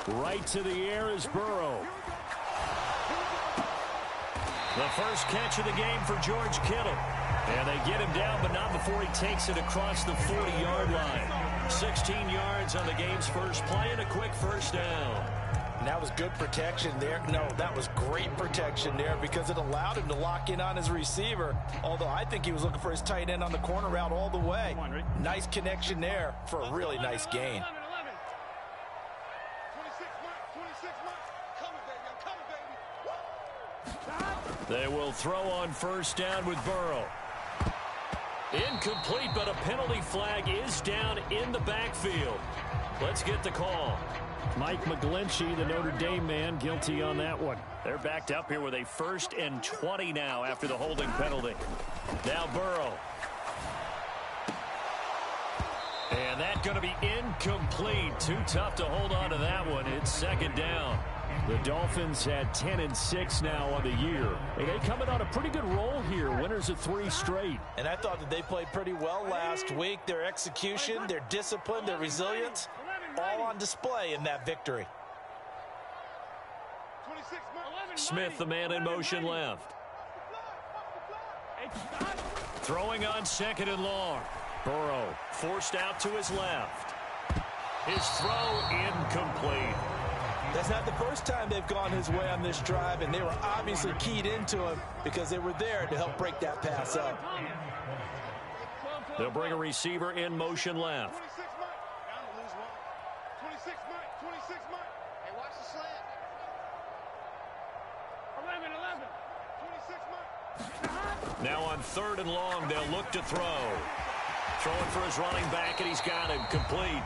Right to the air is Burrow. The first catch of the game for George Kittle. And they get him down, but not before he takes it across the 40-yard line. 16 yards on the game's first play and a quick first down. And that was good protection there. No, that was great protection there because it allowed him to lock in on his receiver. Although I think he was looking for his tight end on the corner route all the way. Nice connection there for a really nice gain. They will throw on first down with Burrow. Incomplete, but a penalty flag is down in the backfield. Let's get the call. Mike McGlinchey, the Notre Dame man, guilty on that one. They're backed up here with a 1st and 20 now after the holding penalty. Now Burrow. And that's going to be incomplete. Too tough to hold on to that one. It's 2nd down. The Dolphins had 10-6 now on the year. And they coming on a pretty good roll here. Winners of 3 straight. And I thought that they played pretty well last week. Their execution, their discipline, their resilience, all on display in that victory. Smith, the man in motion left. Throwing on 2nd and long. Burrow forced out to his left. His throw incomplete. That's not the first time they've gone his way on this drive, and they were obviously keyed into him because they were there to help break that pass up. They'll bring a receiver in motion left. Now on 3rd and long, they'll look to throw. Throwing for his running back, and he's got him complete.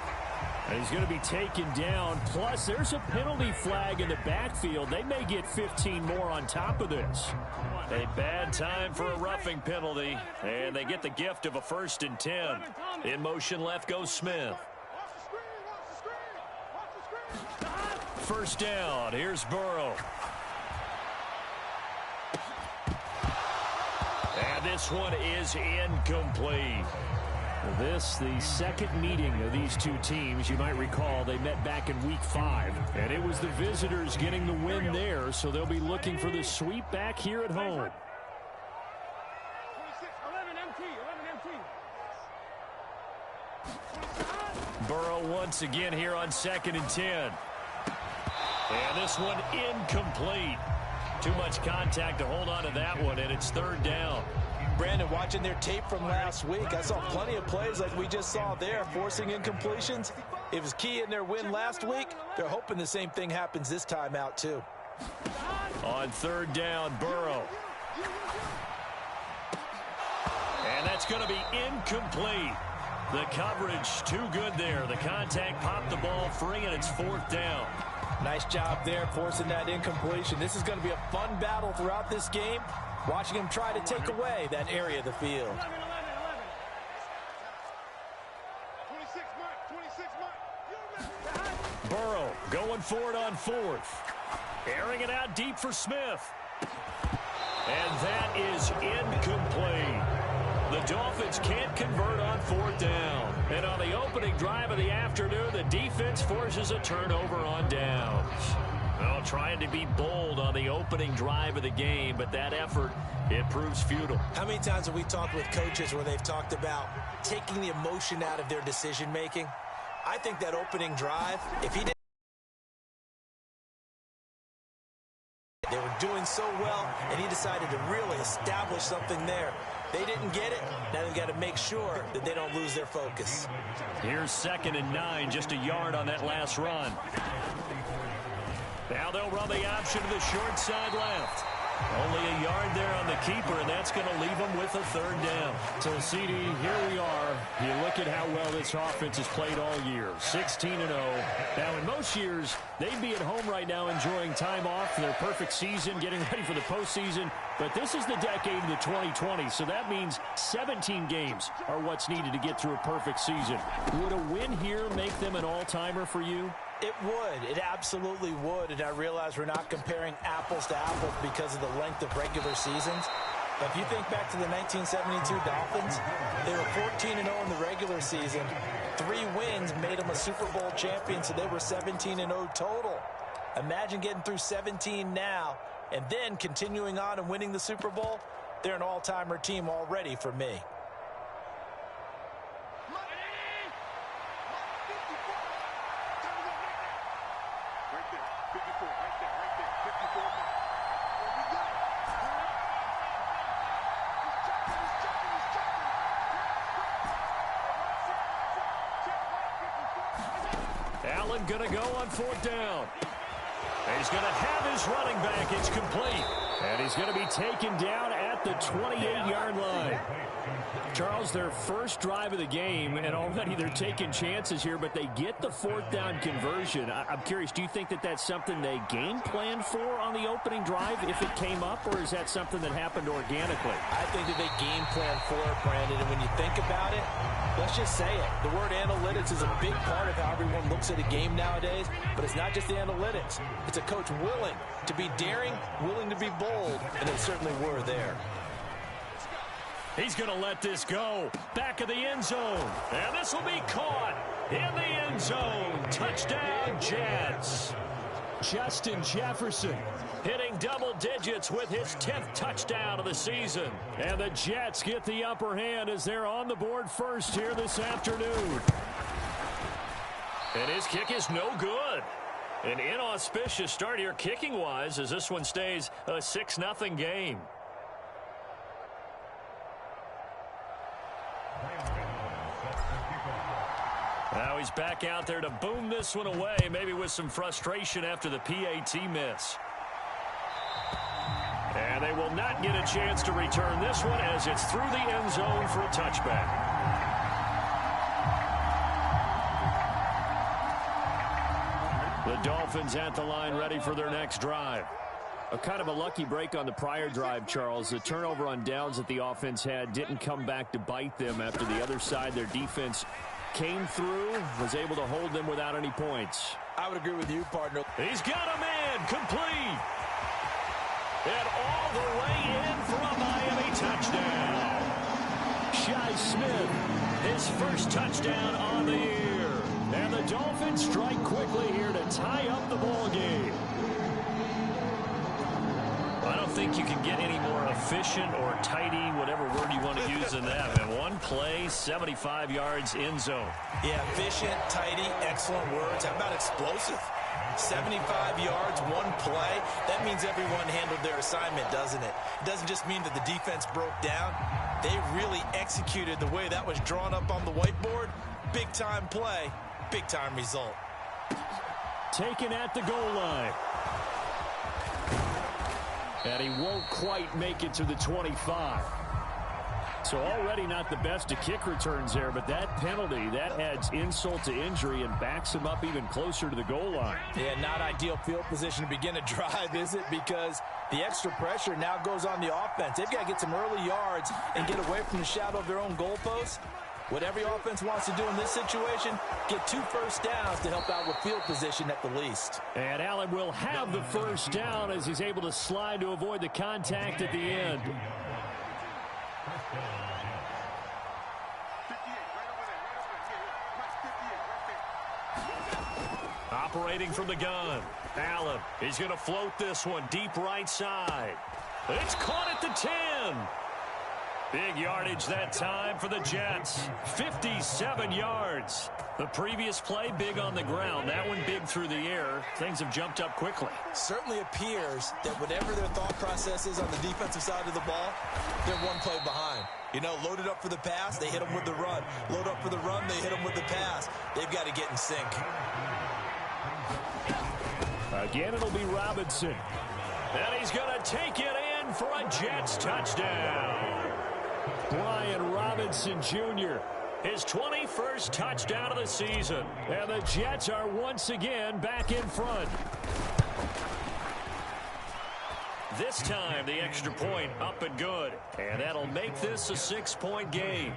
And he's going to be taken down. Plus, there's a penalty flag in the backfield. They may get 15 more on top of this. A bad time for a roughing penalty. And they get the gift of a 1st and 10. In motion left goes Smith. First down. Here's Burrow. And this one is incomplete. This, the second meeting of these two teams. You might recall they met back in week 5. And it was the visitors getting the win there, so they'll be looking for the sweep back here at home. Burrow once again here on 2nd and 10. And this one incomplete. Too much contact to hold on to that one, and it's 3rd down. Brandon, watching their tape from last week, I saw plenty of plays like we just saw there, forcing incompletions. It was key in their win last week. They're hoping the same thing happens this time out, too. On 3rd down, Burrow. And that's going to be incomplete. The coverage too good there. The contact popped the ball free, and it's 4th down. Nice job there forcing that incompletion. This is going to be a fun battle throughout this game. Watching him try to take away that area of the field. Burrow going for it on 4th. Airing it out deep for Smith. And that is incomplete. The Dolphins can't convert on 4th down. And on the opening drive of the afternoon, the defense forces a turnover on downs. Well, trying to be bold on the opening drive of the game, but that effort, it proves futile. How many times have we talked with coaches where they've talked about taking the emotion out of their decision-making? I think that opening drive, if he didn't, they were doing so well, and he decided to really establish something there. They didn't get it. Now they've got to make sure that they don't lose their focus. Here's 2nd and 9, just a yard on that last run. Now they'll run the option to the short side left. Only a yard there on the keeper, and that's going to leave them with a 3rd down. So, CD, here we are. You look at how well this offense has played all year, 16-0. Now, in most years, they'd be at home right now enjoying time off, their perfect season, getting ready for the postseason. But this is the decade of the 2020, so that means 17 games are what's needed to get through a perfect season. Would a win here make them an all-timer for you? It would. It absolutely would. And I realize we're not comparing apples to apples because of the length of regular seasons. If you think back to the 1972 Dolphins, they were 14-0 in the regular season. 3 wins made them a Super Bowl champion, so they were 17-0 total. Imagine getting through 17 now and then continuing on and winning the Super Bowl. They're an all-timer team already for me. Allen going to go on 4th down. He's going to have his running back. It's complete. And he's going to be taken down at the 28-yard line. Charles, their first drive of the game, and already they're taking chances here, but they get the 4th down conversion. I'm curious, do you think that that's something they game planned for on the opening drive if it came up, or is that something that happened organically? I think that they game planned for it, Brandon, and when you think about it, let's just say it. The word analytics is a big part of how everyone looks at a game nowadays, but it's not just the analytics. It's a coach willing to be daring, willing to be bold, and they certainly were there. He's going to let this go. Back of the end zone. And this will be caught in the end zone. Touchdown, Jets. Justin Jefferson hitting double digits with his 10th touchdown of the season. And the Jets get the upper hand as they're on the board first here this afternoon. And his kick is no good. An inauspicious start here kicking-wise as this one stays a 6-0 game. Now he's back out there to boom this one away, maybe with some frustration after the PAT miss. And they will not get a chance to return this one as it's through the end zone for a touchback. The Dolphins at the line ready for their next drive. A kind of a lucky break on the prior drive, Charles. The turnover on downs that the offense had didn't come back to bite them after the other side. Their defense came through, was able to hold them without any points. I would agree with you, partner. He's got a man complete. And all the way in for a Miami touchdown. Shi Smith, his first touchdown on the year. And the Dolphins strike quickly here to tie up the ball game. I don't think you can get any more efficient or tidy, whatever word you want to use in that. And one play, 75 yards in zone. Yeah, efficient, tidy, excellent words. How about explosive? 75 yards, one play. That means everyone handled their assignment, doesn't it? It doesn't just mean that the defense broke down. They really executed the way that was drawn up on the whiteboard. Big-time play, big-time result. Taken at the goal line. And he won't quite make it to the 25. So already not the best of kick returns there, but that penalty, that adds insult to injury and backs him up even closer to the goal line. Yeah, not ideal field position to begin a drive, is it? Because the extra pressure now goes on the offense. They've got to get some early yards and get away from the shadow of their own goalposts. What every offense wants to do in this situation, get 2 first downs to help out with field position at the least. And Allen will have the first down as he's able to slide to avoid the contact at the end. Operating from the gun, Allen. He's going to float this one deep right side. It's caught at the 10. Big yardage that time for the Jets. 57 yards. The previous play, big on the ground. That one big through the air. Things have jumped up quickly. Certainly appears that whatever their thought process is on the defensive side of the ball, they're one play behind. You know, loaded up for the pass, they hit them with the run. Load up for the run, they hit them with the pass. They've got to get in sync. Again, it'll be Robinson. And he's going to take it in for a Jets touchdown. Brian Robinson Jr., his 21st touchdown of the season. And the Jets are once again back in front. This time, the extra point up and good. And that'll make this a 6-point game.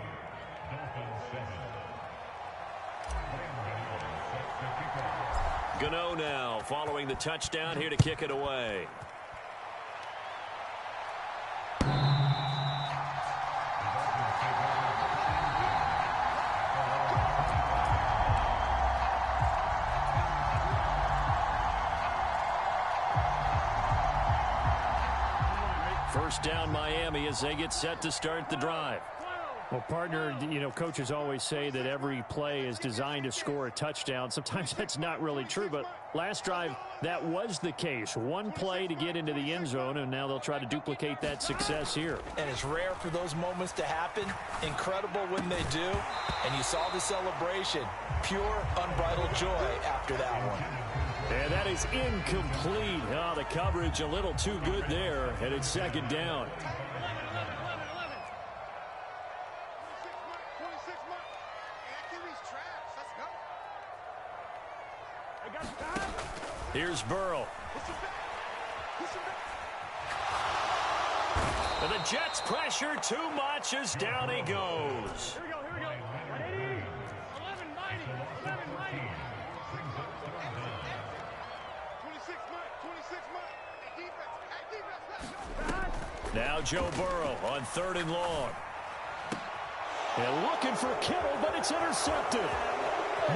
Gano now following the touchdown here to kick it away. First down, Miami, as they get set to start the drive. Well, partner, you know, coaches always say that every play is designed to score a touchdown. Sometimes that's not really true, but last drive, that was the case. One play to get into the end zone, and now they'll try to duplicate that success here. And it's rare for those moments to happen. Incredible when they do. And you saw the celebration. Pure, unbridled joy after that one. And that is incomplete. Oh, the coverage a little too good there, and it's second down. Here's Burrow. And the Jets pressure too much as down he goes. Here we go, here we go. 180. 11, 90, 11, 90. 26 Mike, 26 Mike. Hey, defense, Now Joe Burrow on 3rd and long. And looking for Kittle, but it's intercepted.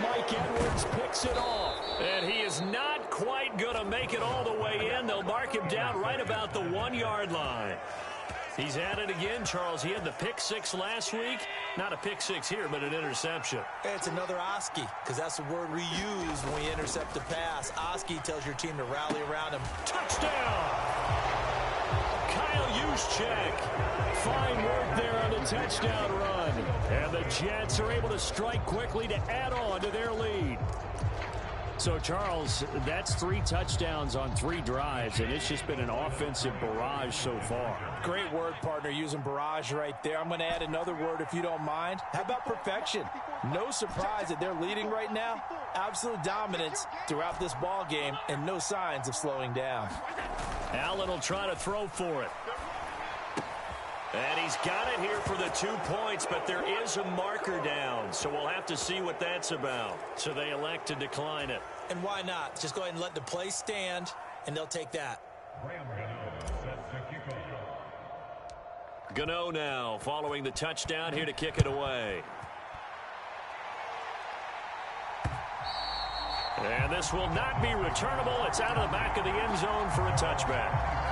Mike Edwards picks it off. And he is not quite going to make it all the way in. They'll mark him down right about the 1-yard line. He's at it again, Charles. He had the pick six last week. Not a pick six here, but an interception. It's another Oski, because that's the word we use when we intercept a pass. Oski tells your team to rally around him. Touchdown! Kyle Juszczyk. Fine work there on the touchdown run. And the Jets are able to strike quickly to add on to their lead. So, Charles, that's 3 touchdowns on 3 drives, and it's just been an offensive barrage so far. Great word, partner, using barrage right there. I'm going to add another word if you don't mind. How about perfection? No surprise that they're leading right now. Absolute dominance throughout this ball game and no signs of slowing down. Allen will try to throw for it. And he's got it here for the 2 points, but there is a marker down, so we'll have to see what that's about. So they elect to decline it. And why not? Just go ahead and let the play stand, and they'll take that. Gano now following the touchdown here to kick it away. And this will not be returnable. It's out of the back of the end zone for a touchback.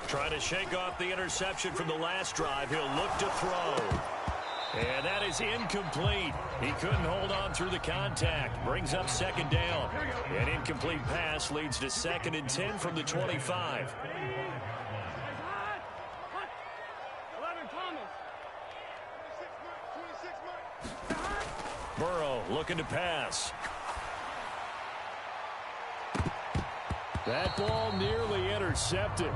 Trying to shake off the interception from the last drive. He'll look to throw. And that is incomplete. He couldn't hold on through the contact. Brings up second down. An incomplete pass leads to 2nd and 10 from the 25. Burrow looking to pass. That ball nearly intercepted.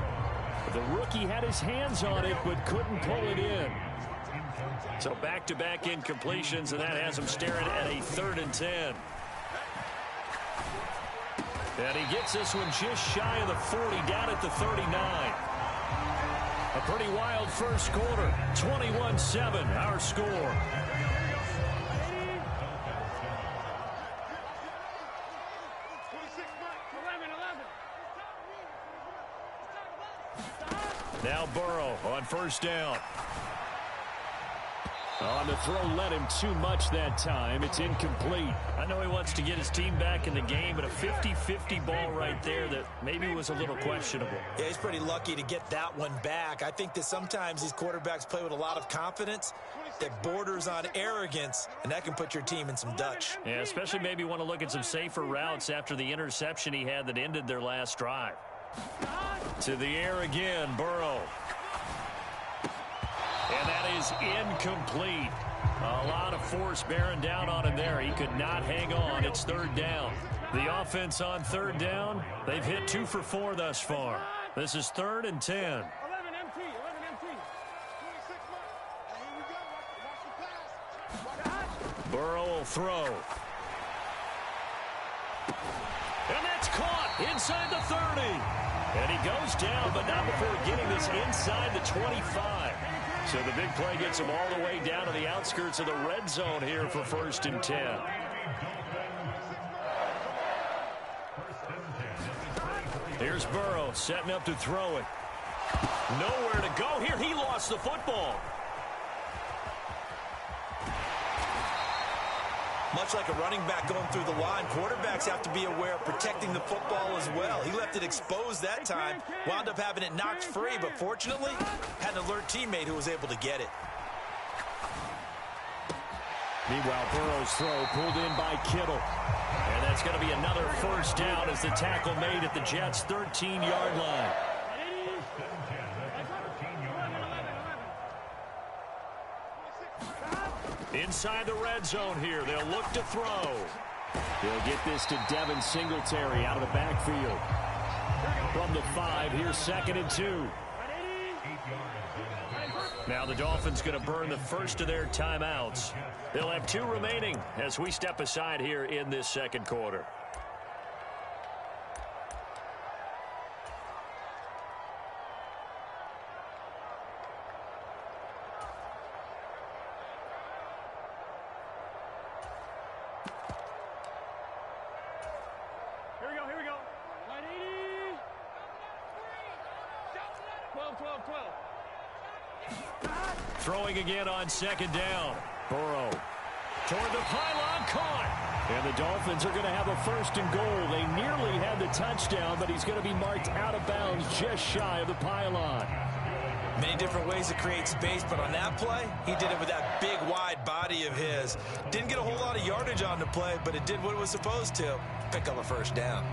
The rookie had his hands on it, but couldn't pull it in. So back-to-back incompletions, and that has him staring at a 3rd and 10. And he gets this one just shy of the 40, down at the 39. A pretty wild first quarter. 21-7, our score. Now Burrow on first down. On the throw, led him too much that time. It's incomplete. I know he wants to get his team back in the game, but a 50-50 ball right there that maybe was a little questionable. Yeah, he's pretty lucky to get that one back. I think that sometimes these quarterbacks play with a lot of confidence that borders on arrogance, and that can put your team in some Dutch. Yeah, especially maybe want to look at some safer routes after the interception he had that ended their last drive. To the air again, Burrow. And that is incomplete. A lot of force bearing down on him there. He could not hang on. It's 3rd down. The offense on 3rd down, they've hit 2 for 4 thus far. This is 3rd and 10. 11 MT, 11 MT. 26 Here we go. Watch the pass. Burrow will throw. And that's caught inside the 30. And he goes down, but not before getting this inside the 25. So the big play gets him all the way down to the outskirts of the red zone here for 1st and 10. Here's Burrow setting up to throw it. Nowhere to go here. He lost the football. Much like a running back going through the line, quarterbacks have to be aware of protecting the football as well. He left it exposed that time, wound up having it knocked free, but fortunately, had an alert teammate who was able to get it. Meanwhile, Burrow's throw pulled in by Kittle. And that's going to be another first down as the tackle made at the Jets' 13-yard line. Inside the red zone here. They'll look to throw. They'll get this to Devin Singletary out of the backfield. From the 5, here's 2nd and 2. Now the Dolphins going to burn the first of their timeouts. They'll have 2 remaining as we step aside here in this second quarter. Here we go. 180. 12. Throwing again on 2nd down. Burrow toward the pylon, caught. And the Dolphins are going to have a 1st and goal. They nearly had the touchdown, but he's going to be marked out of bounds just shy of the pylon. Many different ways to create space, but on that play, he did it with that big, wide body of his. Didn't get a whole lot of yardage on the play, but it did what it was supposed to. Pick up a 1st down.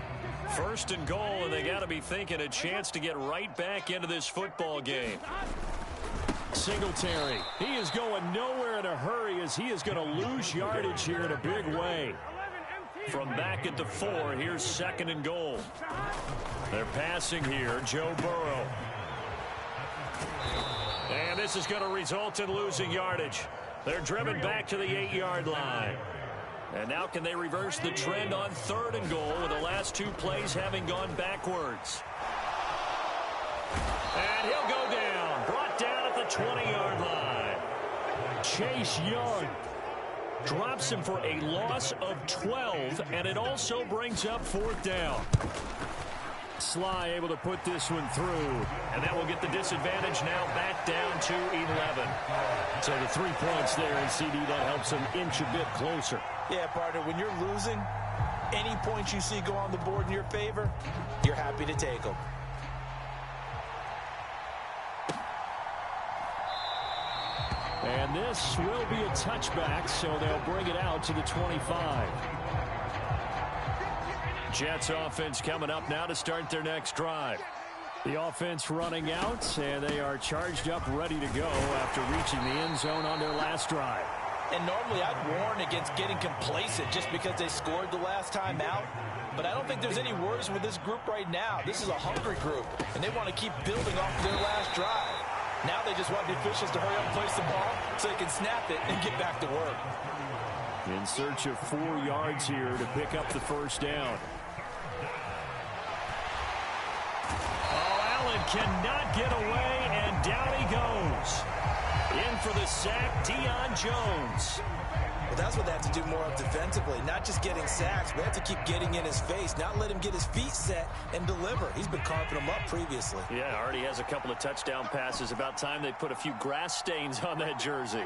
1st and goal, and they got to be thinking a chance to get right back into this football game. Singletary, he is going nowhere in a hurry as he is going to lose yardage here in a big way. From back at the 4, here's 2nd and goal. They're passing here, Joe Burrow. And this is going to result in losing yardage. They're driven back to the 8-yard line. And now can they reverse the trend on 3rd and goal with the last 2 plays having gone backwards? And he'll go down. Brought down at the 20-yard line. Chase Young drops him for a loss of 12, and it also brings up 4th down. Sly able to put this one through, and that will get the disadvantage now back down to 11. So the 3 points there, and CD, that helps them inch a bit closer. Yeah, partner, when you're losing, any points you see go on the board in your favor, you're happy to take them. And this will be a touchback, so they'll bring it out to the 25. Jets offense coming up now to start their next drive. The offense running out, and they are charged up, ready to go after reaching the end zone on their last drive. And normally I'd warn against getting complacent just because they scored the last time out. But I don't think there's any worries with this group right now. This is a hungry group, and they want to keep building off their last drive. Now they just want the officials to hurry up and place the ball so they can snap it and get back to work. In search of 4 yards here to pick up the 1st down. Cannot get away, and down he goes. In for the sack, Deion Jones. Well, that's what they have to do more of defensively, not just getting sacks. We have to keep getting in his face, not let him get his feet set and deliver. He's been carving them up previously. Yeah, already has a couple of touchdown passes. About time they put a few grass stains on that jersey.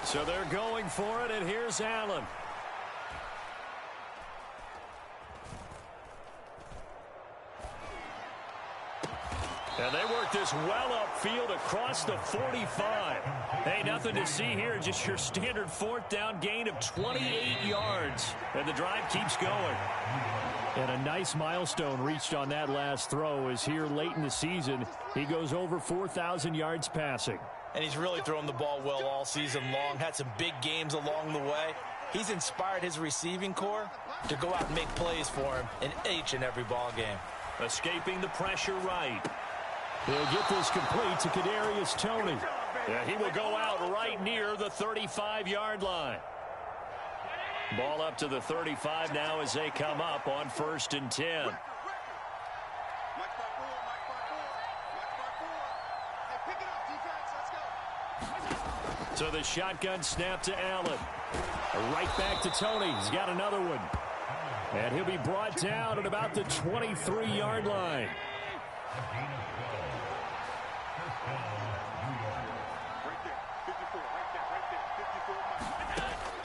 So they're going for it, and here's Allen. And they work this well upfield across the 45. Hey, nothing to see here, just your standard 4th down gain of 28 yards. And the drive keeps going. And a nice milestone reached on that last throw is here late in the season. He goes over 4,000 yards passing. And he's really thrown the ball well all season long. Had some big games along the way. He's inspired his receiving corps to go out and make plays for him in each and every ball game. Escaping the pressure right. He'll get this complete to Kadarius Toney. Yeah, he will go out right near the 35-yard line. Ball up to the 35 now as they come up on 1st and 10. So the shotgun snap to Allen. Right back to Toney. He's got another one. And he'll be brought down at about the 23-yard line.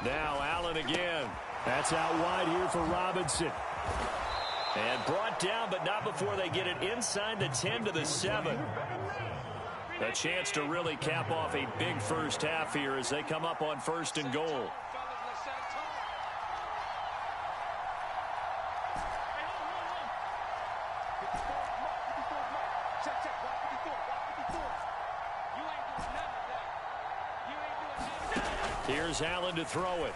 Now Allen again. That's out wide here for Robinson. And brought down, but not before they get it inside the 10 to the 7. A chance to really cap off a big first half here as they come up on 1st and goal. Here's Allen to throw it.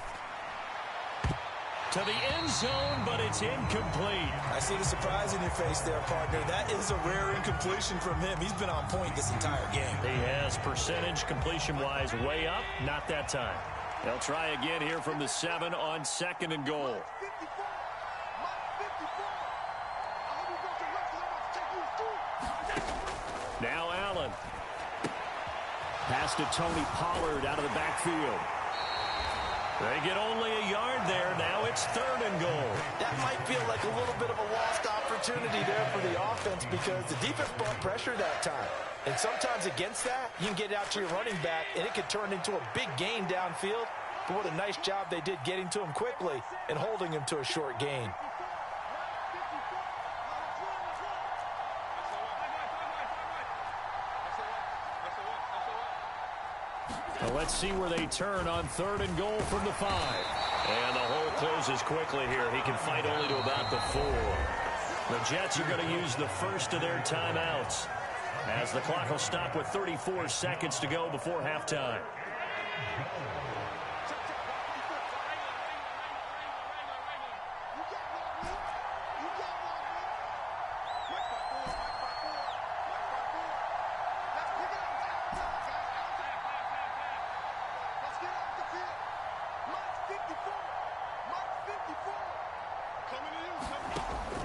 To the end zone, but it's incomplete. I see the surprise in your face there, partner. That is a rare incompletion from him. He's been on point this entire game. He has percentage completion-wise way up. Not that time. They'll try again here from the 7 on 2nd and goal. Now Allen. Pass to Tony Pollard out of the backfield. They get only a yard there. Now it's 3rd and goal. That might feel like a little bit of a lost opportunity there for the offense because the defense brought pressure that time. And sometimes against that, you can get out to your running back, and it could turn into a big gain downfield. But what a nice job they did getting to him quickly and holding him to a short gain. Well, let's see where they turn on 3rd and goal from the 5. And the hole closes quickly here. He can fight only to about the 4. The Jets are going to use the first of their timeouts as the clock will stop with 34 seconds to go before halftime.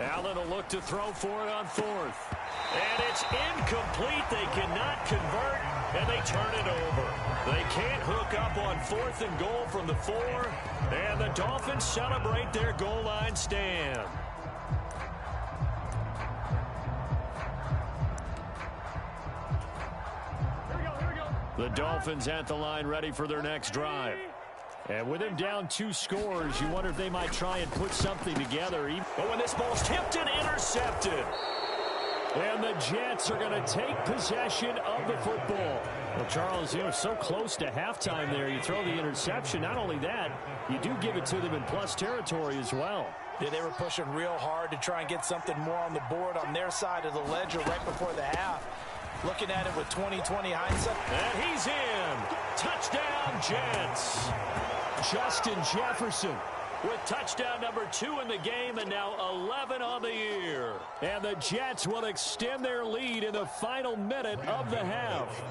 Allen will look to throw for it on 4th. And it's incomplete. They cannot convert, and they turn it over. They can't hook up on 4th and goal from the 4, and the Dolphins celebrate their goal line stand. The Dolphins at the line ready for their next drive. And with him down 2 scores, you wonder if they might try and put something together. But when this ball's tipped and intercepted. And the Jets are going to take possession of the football. Well, Charles, so close to halftime there. You throw the interception. Not only that, you do give it to them in plus territory as well. Yeah, they were pushing real hard to try and get something more on the board on their side of the ledger right before the half. Looking at it with 20/20 hindsight. And he's in. Touchdown, Jets. Justin Jefferson with touchdown number 2 in the game and now 11 on the year. And the Jets will extend their lead in the final minute of the half.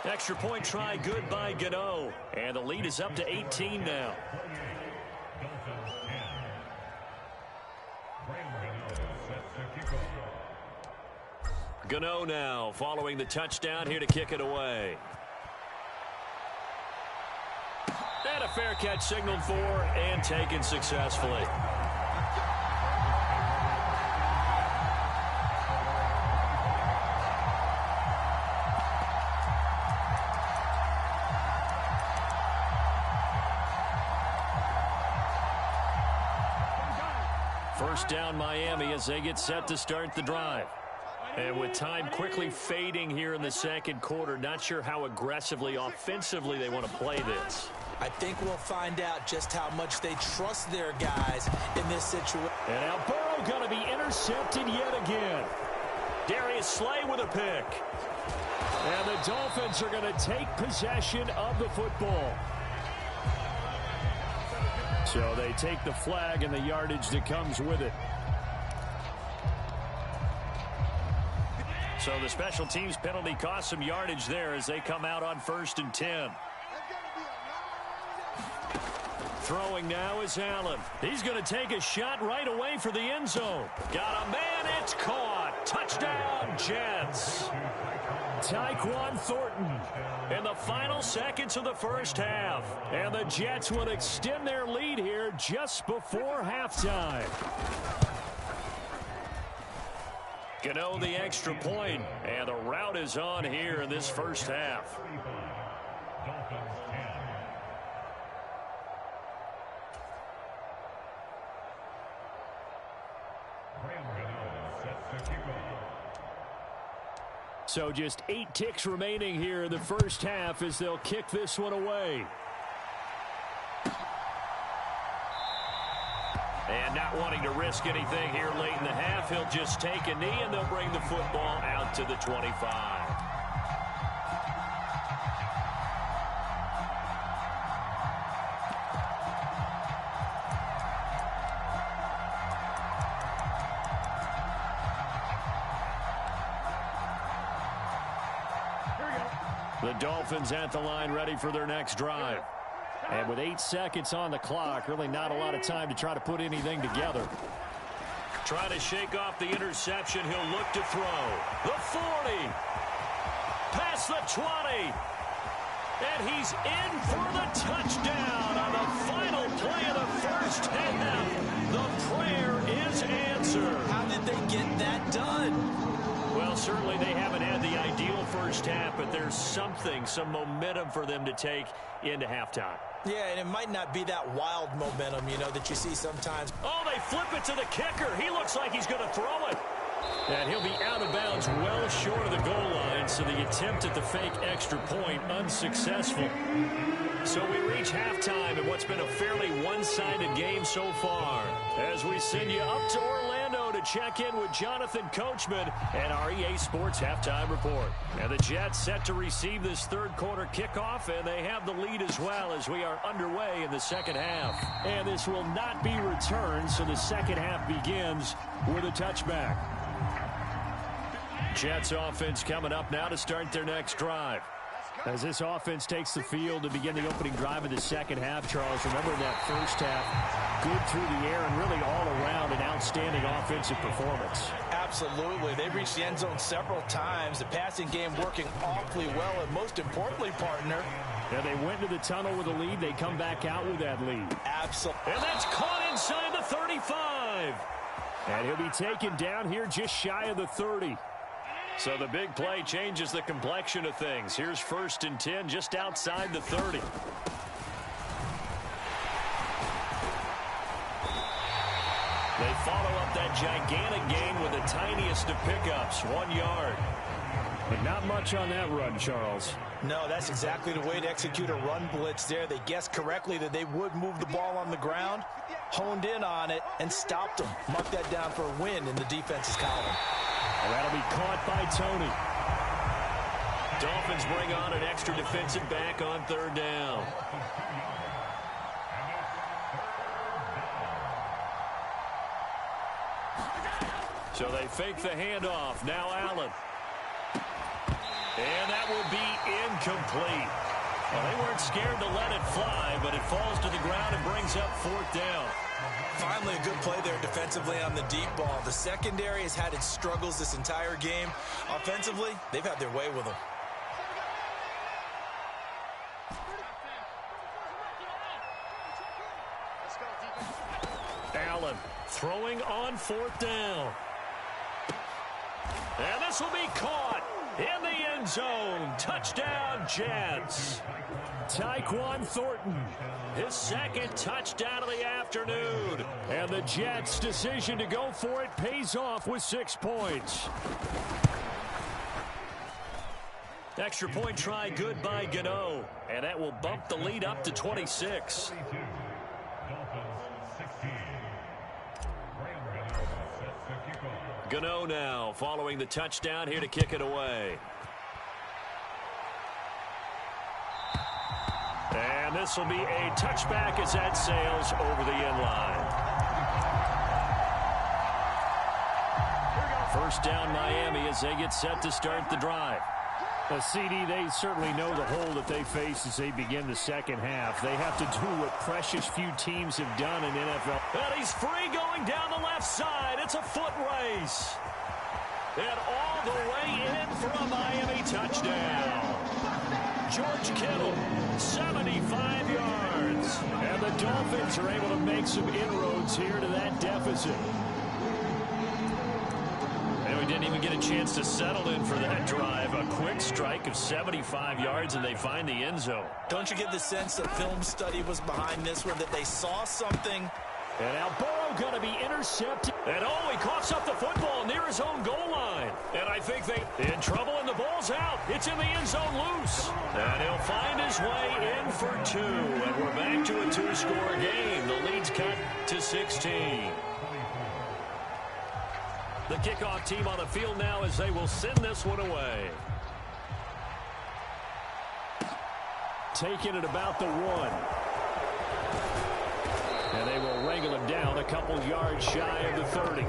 Extra point try good by Gano. And the lead is up to 18 now. Gano now following the touchdown here to kick it away. And a fair catch signaled for and taken successfully. First down Miami as they get set to start the drive. And with time quickly fading here in the second quarter, not sure how aggressively, offensively they want to play this. I think we'll find out just how much they trust their guys in this situation. And now Burrow going to be intercepted yet again. Darius Slay with a pick. And the Dolphins are going to take possession of the football. So they take the flag and the yardage that comes with it. So the special teams penalty cost some yardage there as they come out on 1st and 10. Throwing now is Allen. He's going to take a shot right away for the end zone. Got a man, it's caught. Touchdown, Jets. Tyquan Thornton in the final seconds of the first half. And the Jets will extend their lead here just before halftime. Gano the extra point, and the route is on here in this first half. So just 8 ticks remaining here in the first half as they'll kick this one away. And not wanting to risk anything here late in the half, he'll just take a knee and they'll bring the football out to the 25. The Dolphins at the line ready for their next drive. And with 8 seconds on the clock, really not a lot of time to try to put anything together. Trying to shake off the interception. He'll look to throw. The 40. Past the 20. And he's in for the touchdown on the final play of the first half. The prayer is answered. How did they get that done? Well, certainly they haven't had the ideal first half, but there's some momentum for them to take into halftime. Yeah, and it might not be that wild momentum, that you see sometimes. Oh, they flip it to the kicker. He looks like he's going to throw it. And he'll be out of bounds well short of the goal line, so the attempt at the fake extra point unsuccessful. So we reach halftime in what's been a fairly one-sided game so far. As we send you up to Orlando to check in with Jonathan Coachman and our EA Sports Halftime Report. And the Jets set to receive this third quarter kickoff, and they have the lead as well as we are underway in the second half. And this will not be returned, so the second half begins with a touchback. Jets offense coming up now to start their next drive. As this offense takes the field to begin the opening drive of the second half, Charles, remember in that first half, good through the air and really all around an outstanding offensive performance. Absolutely. They reached the end zone several times. The passing game working awfully well, and most importantly, partner. Yeah, they went to the tunnel with a lead. They come back out with that lead. Absolutely. And that's caught inside the 35. And he'll be taken down here just shy of the 30. So the big play changes the complexion of things. Here's 1st and 10 just outside the 30. They follow up that gigantic gain with the tiniest of pickups, 1 yard. But not much on that run, Charles. No, that's exactly the way to execute a run blitz there. They guessed correctly that they would move the ball on the ground, honed in on it, and stopped them. Mark that down for a win in the defense's column. And that'll be caught by Tony. Dolphins bring on an extra defensive back on 3rd down. So they fake the handoff. Now Allen. And that will be incomplete. Well, they weren't scared to let it fly, but it falls to the ground and brings up 4th down. Finally, a good play there defensively on the deep ball. The secondary has had its struggles this entire game. Offensively, they've had their way with them. Allen throwing on 4th down. And this will be caught in the end zone. Touchdown, Jets. Tyquan Thornton, his 2nd touchdown of the afternoon. And the Jets' decision to go for it pays off with 6 points. Extra point try good by Gano. And that will bump the lead up to 26. Gano now following the touchdown here to kick it away. And this will be a touchback as that sails over the end line. 1st down Miami as they get set to start the drive. CD, they certainly know the hole that they face as they begin the second half. They have to do what precious few teams have done in NFL. And he's free going down the left side. It's a foot race. And all the way in for a Miami touchdown. George Kittle, 75 yards. And the Dolphins are able to make some inroads here to that deficit. And we didn't even get a chance to settle in for that drive. A quick strike of 75 yards, and they find the end zone. Don't you get the sense that film study was behind this one, that they saw something? And now Burrow going to be intercepted. And he coughs up the football near his own goal line. And I think they in trouble, and the ball's out. It's in the end zone loose. And he'll find his way in for 2. And we're back to a 2-score game. The lead's cut to 16. The kickoff team on the field now as they will send this one away. Taking it about the 1. And they will wrangle him down a couple yards shy of the 30.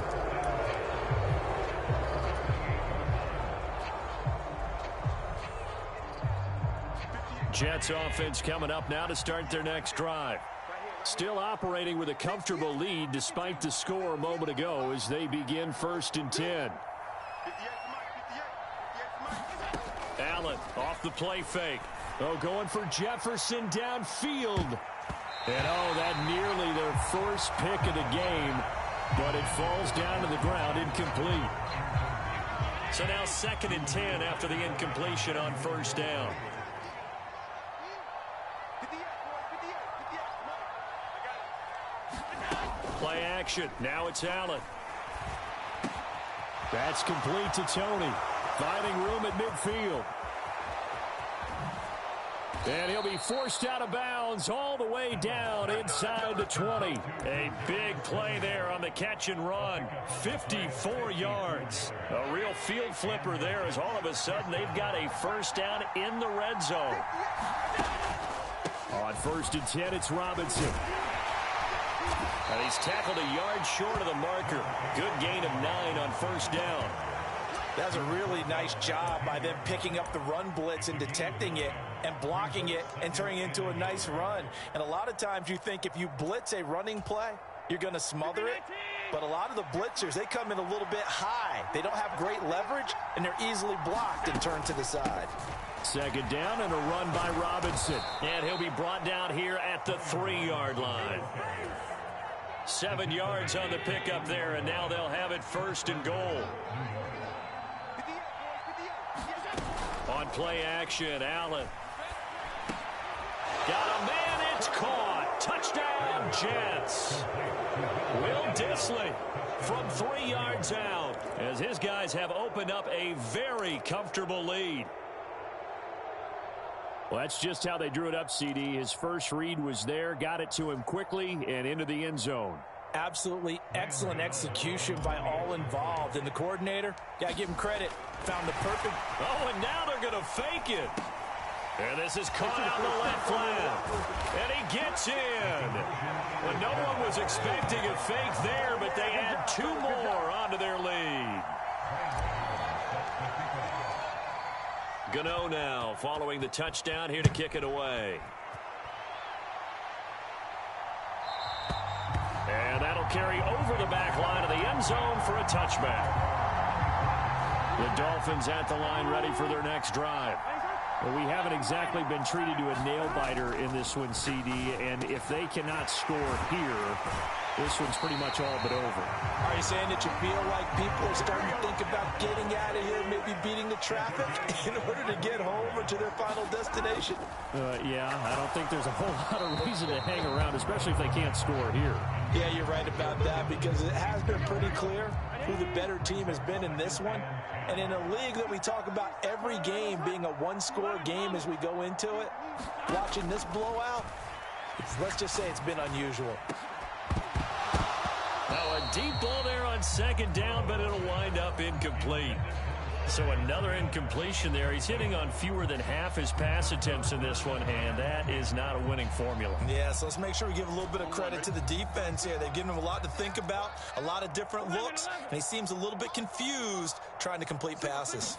Jets offense coming up now to start their next drive. Still operating with a comfortable lead despite the score a moment ago as they begin 1st and 10. Allen off the play fake. Going for Jefferson downfield. And that nearly their first pick of the game, but it falls down to the ground incomplete. So now 2nd and 10 after the incompletion on 1st down. Play action. Now it's Allen. That's complete to Tony. Finding room at midfield. And he'll be forced out of bounds all the way down inside the 20. A big play there on the catch and run. 54 yards. A real field flipper there as all of a sudden they've got a 1st down in the red zone. On 1st and 10, it's Robinson. And he's tackled a yard short of the marker. Good gain of 9 on 1st down. That's a really nice job by them picking up the run blitz and detecting it and blocking it and turning it into a nice run. And a lot of times you think if you blitz a running play, you're going to smother it. But a lot of the blitzers, they come in a little bit high. They don't have great leverage, and they're easily blocked and turned to the side. 2nd down and a run by Robinson. And he'll be brought down here at the 3-yard line. 7 yards on the pickup there, and now they'll have it 1st and goal. On play action, Allen. Got a man, it's caught. Touchdown, Jets. Will Dissly from 3 yards out as his guys have opened up a very comfortable lead. Well, that's just how they drew it up, CD. His first read was there, got it to him quickly, and into the end zone. Absolutely excellent execution by all involved. And the coordinator, got to give him credit, found the perfect. Oh, and now they're going to fake it. And this is caught on the left flat. And he gets in. Well, no one was expecting a fake there, but they add 2 more onto their lead. Gano now following the touchdown here to kick it away. And that'll carry over the back line of the end zone for a touchback. The Dolphins at the line ready for their next drive. Well, we haven't exactly been treated to a nail-biter in this one, CD, and if they cannot score here, this one's pretty much all but over. Are you saying that you feel like people are starting to think about getting out of here, maybe beating the traffic in order to get home or to their final destination? Yeah, I don't think there's a whole lot of reason to hang around, especially if they can't score here. Yeah, you're right about that because it has been pretty clear who the better team has been in this one. And in a league that we talk about every game being a one-score game as we go into it, watching this blowout, let's just say it's been unusual. Now a deep ball there on 2nd down, but it'll wind up incomplete. So another incompletion there. He's hitting on fewer than half his pass attempts in this one, and that is not a winning formula. Yeah, so let's make sure we give a little bit of credit to the defense here. They've given him a lot to think about, a lot of different looks, and he seems a little bit confused trying to complete passes.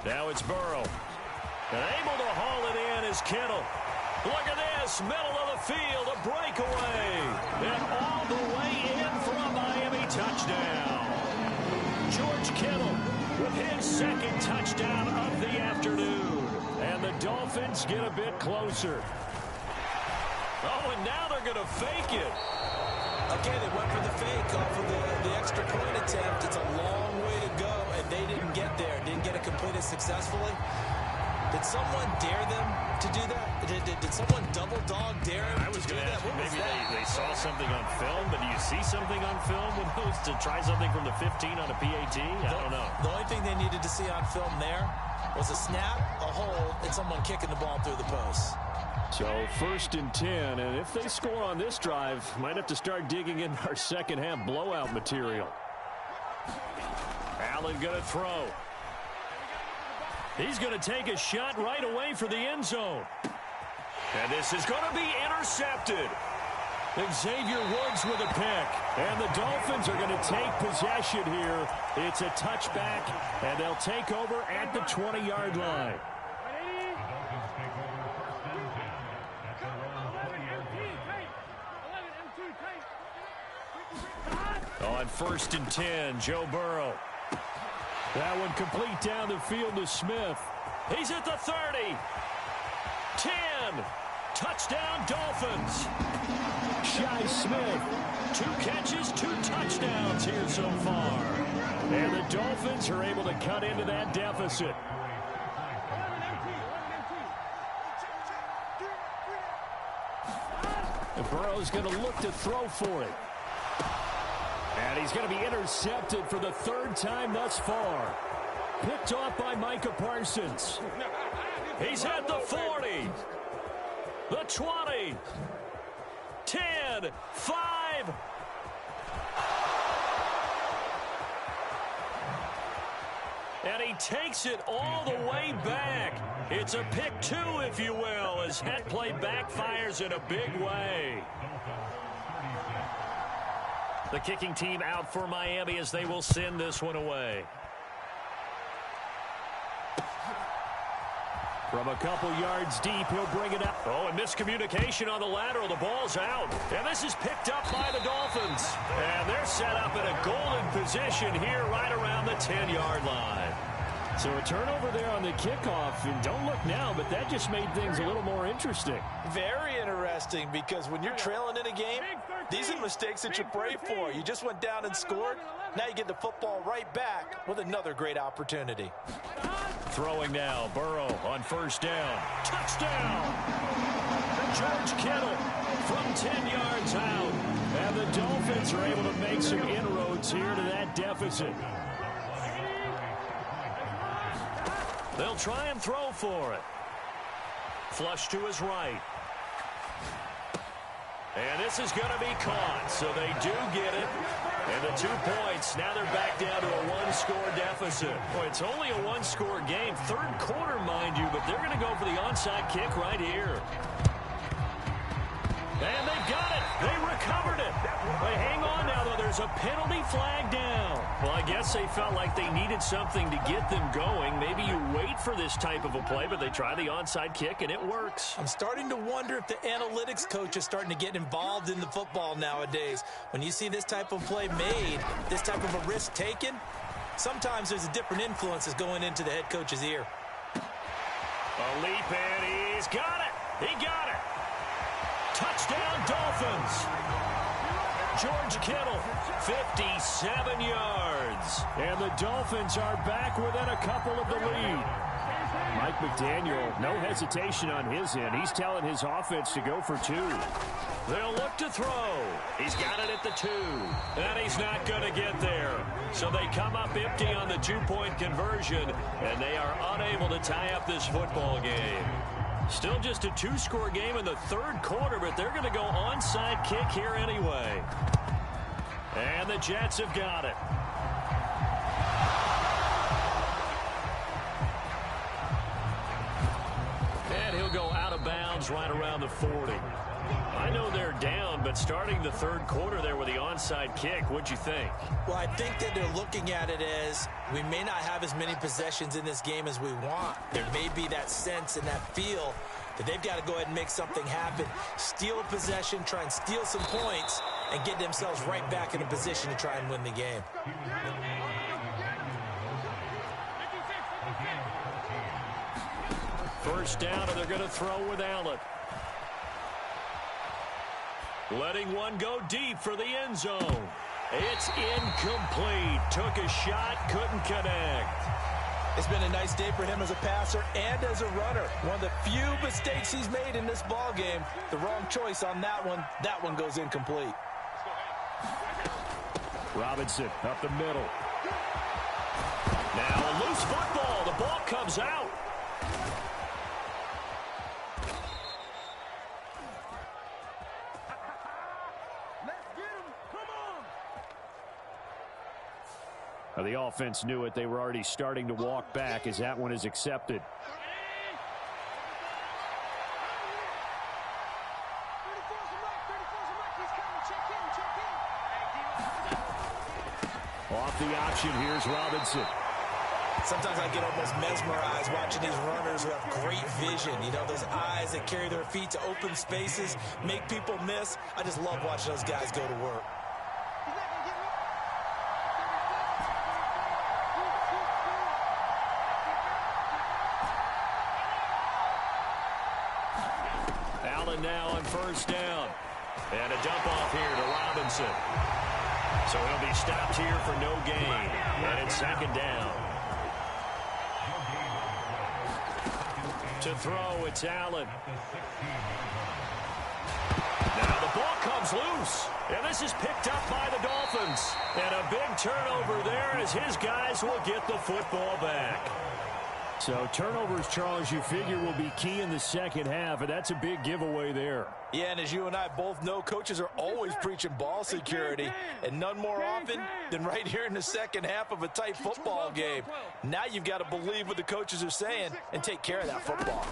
Now it's Burrow. And able to haul it in is Kittle. Look at this, middle of the field, a breakaway. And all the way in for a Miami touchdown. George Kittle with his 2nd touchdown of the afternoon. And the Dolphins get a bit closer. Oh, and now they're going to fake it. Okay, they went for the fake off of the extra point attempt. It's a long way to go, and they didn't get there. Didn't get it completed successfully. Did someone dare them to do that? Did someone double dog dare them? I was going to ask, maybe they saw something on film, but do you see something on film with those to try something from the 15 on a PAT? I don't know. The only thing they needed to see on film there was a snap, a hold, and someone kicking the ball through the post. So 1st and 10, and if they score on this drive, might have to start digging in our second half blowout material. Allen going to throw. He's going to take a shot right away for the end zone. And this is going to be intercepted. Xavier Woods with a pick. And the Dolphins are going to take possession here. It's a touchback, and they'll take over at the 20-yard line. On 1st and 10, Joe Burrow. That one complete down the field to Smith. He's at the 30. 10. Touchdown, Dolphins. Shi Smith. 2 catches, 2 touchdowns here so far. And the Dolphins are able to cut into that deficit. And Burrow's going to look to throw for it. And he's going to be intercepted for the 3rd time thus far. Picked off by Micah Parsons. He's at the 40. The 20. 10. 5. And he takes it all the way back. It's a pick 2, if you will, as that play backfires in a big way. The kicking team out for Miami as they will send this one away. From a couple yards deep, he'll bring it up. Oh, and miscommunication on the lateral. The ball's out. And this is picked up by the Dolphins. And they're set up in a golden position here right around the 10-yard line. So a turnover there on the kickoff. And don't look now, but that just made things a little more interesting. Very interesting, because when you're trailing in a game, these are the mistakes that you pray for. You just went down and scored. Now you get the football right back with another great opportunity. Throwing now, Burrow on 1st down. Touchdown! George Kittle from 10 yards out. And the Dolphins are able to make some inroads here to that deficit. They'll try and throw for it. Flush to his right. And this is going to be caught, so they do get it. And the 2 points, now they're back down to a 1-score deficit. Boy, it's only a 1-score game. 3rd quarter, mind you, but they're going to go for the onside kick right here. And they've got it. They recovered it. They hang on now, though. There's a penalty flag down. Well, I guess they felt like they needed something to get them going. Maybe you wait for this type of a play, but they try the onside kick, and it works. I'm starting to wonder if the analytics coach is starting to get involved in the football nowadays. When you see this type of play made, this type of a risk taken, sometimes there's a different influences going into the head coach's ear. A leap, and he's got it. He got it. Touchdown, Dolphins. George Kittle, 57 yards. And the Dolphins are back within a couple of the lead. Mike McDaniel, no hesitation on his end. He's telling his offense to go for 2. They'll look to throw. He's got it at the 2. And he's not going to get there. So they come up empty on the 2-point conversion, and they are unable to tie up this football game. Still just a 2-score game in the 3rd quarter, but they're going to go onside kick here anyway. And the Jets have got it. And he'll go out of bounds right around the 40. I know they're down, but starting the 3rd quarter there with the onside kick, what'd you think? Well, I think that they're looking at it as we may not have as many possessions in this game as we want. There may be that sense and that feel that they've got to go ahead and make something happen. Steal a possession, try and steal some points, and get themselves right back in a position to try and win the game. First down, and they're going to throw with Allen. Letting one go deep for the end zone. It's incomplete. Took a shot, couldn't connect. It's been a nice day for him as a passer and as a runner. One of the few mistakes he's made in this ball game. The wrong choice on that one. That one goes incomplete. Robinson up the middle. Now a loose football. The ball comes out. Now the offense knew it. They were already starting to walk back as that one is accepted. Off the option, here's Robinson. Sometimes I get almost mesmerized watching these runners who have great vision. You know, those eyes that carry their feet to open spaces, make people miss. I just love watching those guys go to work. Allen now on first down. And a dump off here to Robinson. So he'll be stopped here for no gain. And it's second down. To throw, it's Allen. Now the ball comes loose. And this is picked up by the Dolphins. And a big turnover there as his guys will get the football back. So turnovers, Charles, you figure will be key in the second half, and that's a big giveaway there. Yeah, and as you and I both know, coaches are always preaching ball security, and none more often than right here in the second half of a tight football game. Now you've got to believe what the coaches are saying and take care of that football.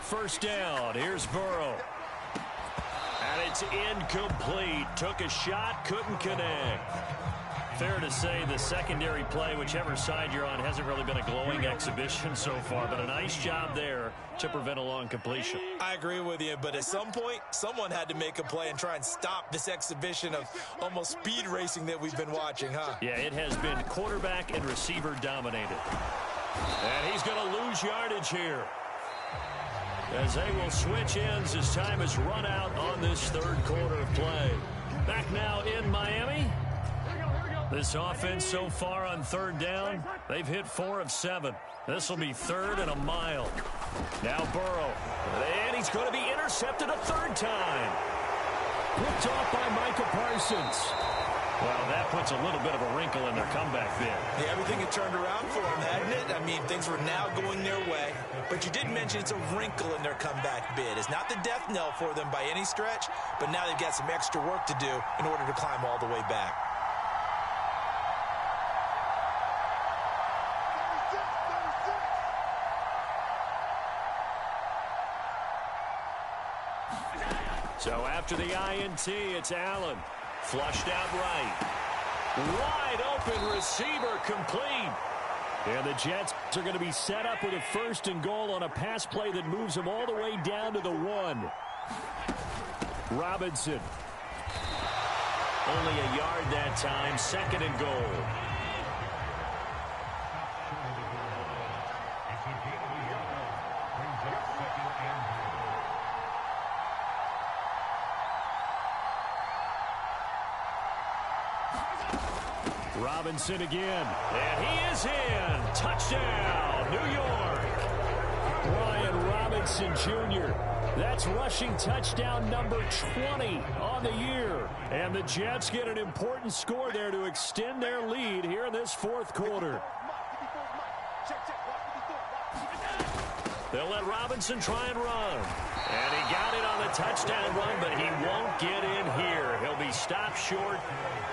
First down, here's Burrow. And it's incomplete. Took a shot, couldn't connect. Fair to say the secondary play, whichever side you're on, hasn't really been a glowing exhibition so far, but a nice job there to prevent a long completion. I agree with you, but at some point, someone had to make a play and try and stop this exhibition of almost speed racing that we've been watching, huh? Yeah, it has been quarterback and receiver dominated. And he's going to lose yardage here, as they will switch ends as time has run out on this third quarter of play. Back now in Miami. This offense so far on third down, they've hit 4 of 7. This will be third and a mile. Now Burrow, and he's going to be intercepted a third time. Picked off by Micah Parsons. Well, that puts a little bit of a wrinkle in their comeback bid. Yeah, everything had turned around for them, hadn't it? I mean, things were now going their way. But you did mention it's a wrinkle in their comeback bid. It's not the death knell for them by any stretch, but now they've got some extra work to do in order to climb all the way back. So after the INT, it's Allen. Flushed out right. Wide open receiver complete. And the Jets are going to be set up with a first and goal on a pass play that moves them all the way down to the 1. Robinson. Only a yard that time. Second and goal. Robinson again. And he is in. Touchdown, New York. Brian Robinson Jr. That's rushing touchdown number 20 on the year. And the Jets get an important score there to extend their lead here in this fourth quarter. They'll let Robinson try and run. And he got it on the touchdown run, but he won't get in here. He'll be stopped short,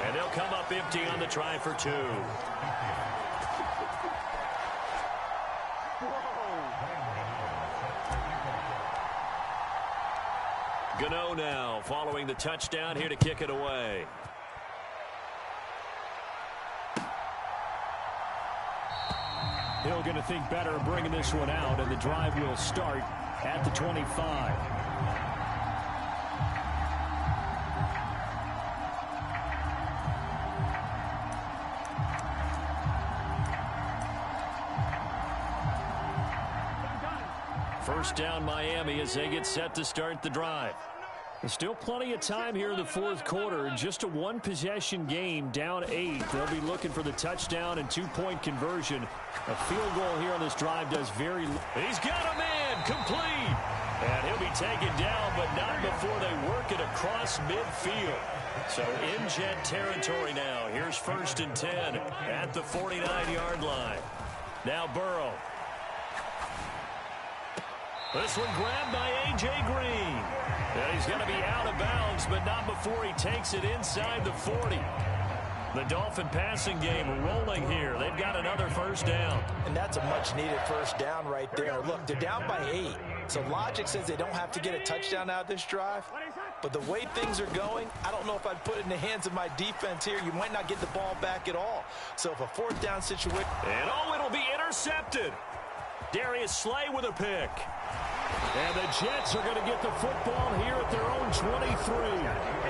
and they'll come up empty on the try for 2. Gano now following the touchdown here to kick it away. Hill going to think better of bringing this one out, and the drive will start at the 25. First down Miami as they get set to start the drive. Still plenty of time here in the fourth quarter. Just a one-possession game, down 8. They'll be looking for the touchdown and two-point conversion. A field goal here on this drive does very little. He's got a man, complete. And he'll be taken down, but not before they work it across midfield. So in Jet territory now. Here's 1st and 10 at the 49-yard line. Now Burrow. This one grabbed by A.J. Green. And he's going to be out of bounds, but not before he takes it inside the 40. The Dolphin passing game rolling here. They've got another first down. And that's a much-needed first down right there. Look, they're down by 8. So logic says they don't have to get a touchdown out of this drive. But the way things are going, I don't know if I'd put it in the hands of my defense here. You might not get the ball back at all. So if a fourth down situation... And it'll be intercepted. Darius Slay with a pick. And the Jets are going to get the football here at their own 23.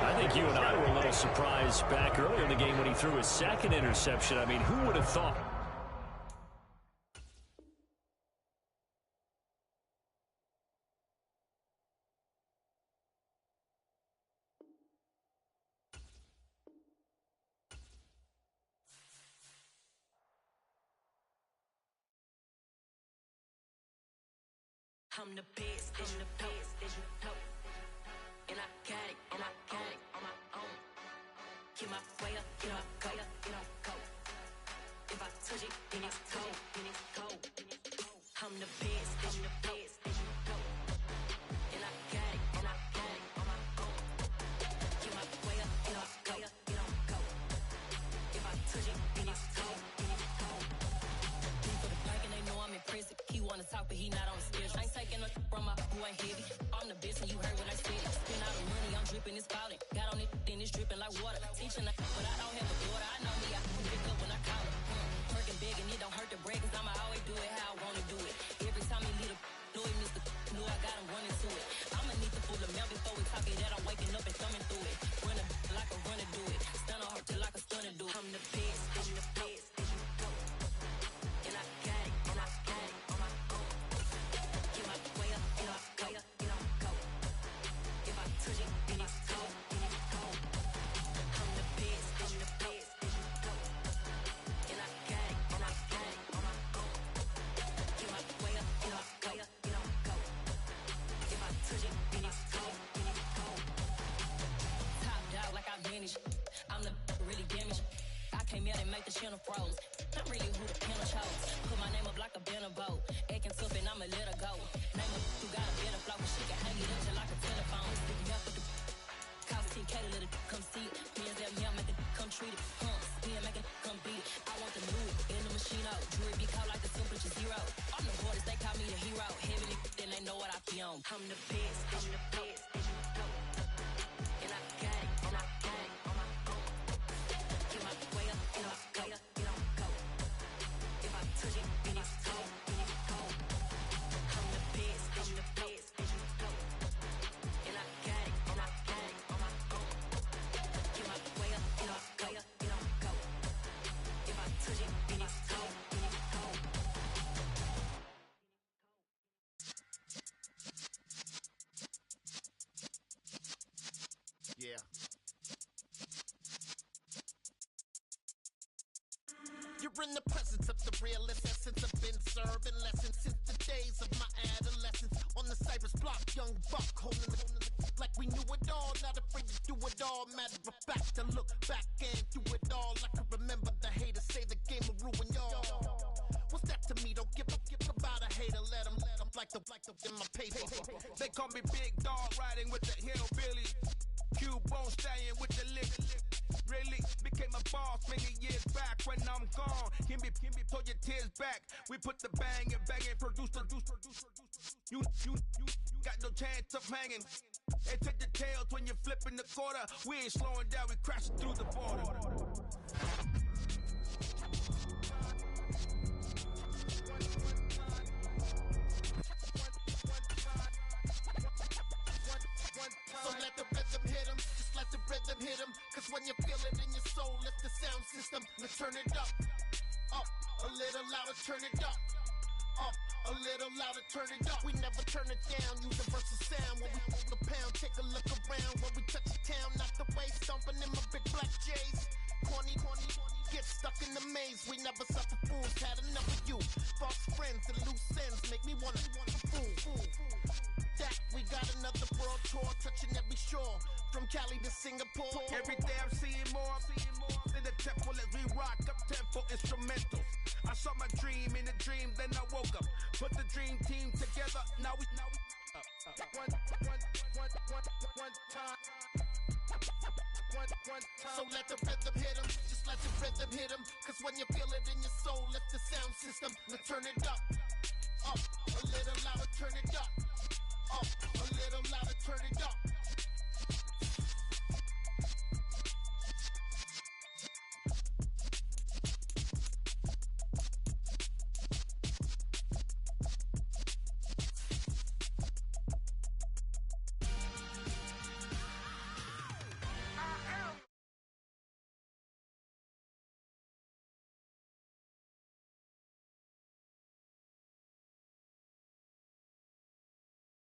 I think you and I were a little surprised back earlier in the game when he threw his second interception. I mean, who would have thought? I'm the best, and I got it, and I got it on my own. Get my way up, get up, go, go. If I touch it, then it's cold, I'm the best, and I got it, and I got it on my own. Get my way up, get up, go. If I touch it, then it's cold, for the bike and they know I'm impressive. He wanna talk, but he not on the schedule. I ain't taking no from my who ain't heavy. I'm the best and you heard what I said. Spend all the money, I'm dripping, it's falling. Got on it, then it's dripping like water. Teaching but I don't have a daughter. I know me, I can pick up when I call her. Working big and it don't hurt the break, cause I'ma always do it how I wanna do it. Every time he lead a know he missed the know I got him running to it. I'ma need the full amount before we talk it that I'm waking up and thumbing through it. Run like a runner do it. Stun on her till like a stunner do it. I'm the best, and I got it, and I got it on my own. Get my way up, get up, go. If I touch it, then it's cold, I'm the best, and I got it on my own. Get my way up, get up, go. If I touch it, then it's cold, Top dog like I vanished. I'm the really damaged. I came out and make the channel froze. I'm really who the panel chose. Put my name up like a banner boat. Acting tough and I'ma let her go. Name her who got a better flow, but she can hang it up just like a telephone. Sticking up with the cost 10K to let it come see it. Me and them here make it come treat it. Me and make it come beat it. I want the new in the machine out. Jewelry be called like the temperature 0. I'm the hardest, they call me the hero. Heavy then they know what I be on. I'm the best, and I got it, and I got it on my own. Get my way up, get up, go. If I touch it, then it's cold, I'm the best, and I got it on my own. Get my way up, get up, go. If I touch it, then it's cold, Yeah. You're in the presence of the realest essence. I've been serving lessons since the days of my adolescence. On the Cypress block, young buck holding the like we knew it all. Not afraid to do it all. Matter of fact, to look back and do it all. I can remember the haters say the game will ruin y'all. What's that to me? Don't give about a hater. Let them like the in my paper. They call me Big Dog, riding with the hillbilly. Q-Bone staying with the lick. Really became a boss many years back. When I'm gone, can be pull your tears back. We put the bang and produce. You got no chance of hanging. They take the tails when you're flipping the quarter. We ain't slowing down, we crashing through the border. So let the rhythm hit him, just let the rhythm hit him. Cause when you feel it in your soul, it's the sound system. Now turn it up, a little louder, turn it up, A little louder, turn it up. We never turn it down. Universal sound. When we hold the pound, take a look around. When we touch the town, knock the way, stomping in my big black J's. Corny, get stuck in the maze. We never suffer fools. Had enough of you. False friends and loose ends make me wanna fool. That we got another world tour, touching every shore, from Cali to Singapore. Every day I'm seeing more in the temple as we rock up tempo instrumentals. I saw my dream in a dream, then I woke up. Put the dream team together. Now we one time. So let the rhythm hit 'em, just let the rhythm hit 'em. Cause when you feel it in your soul, lift the sound system. Now turn it up, a little louder, turn it up.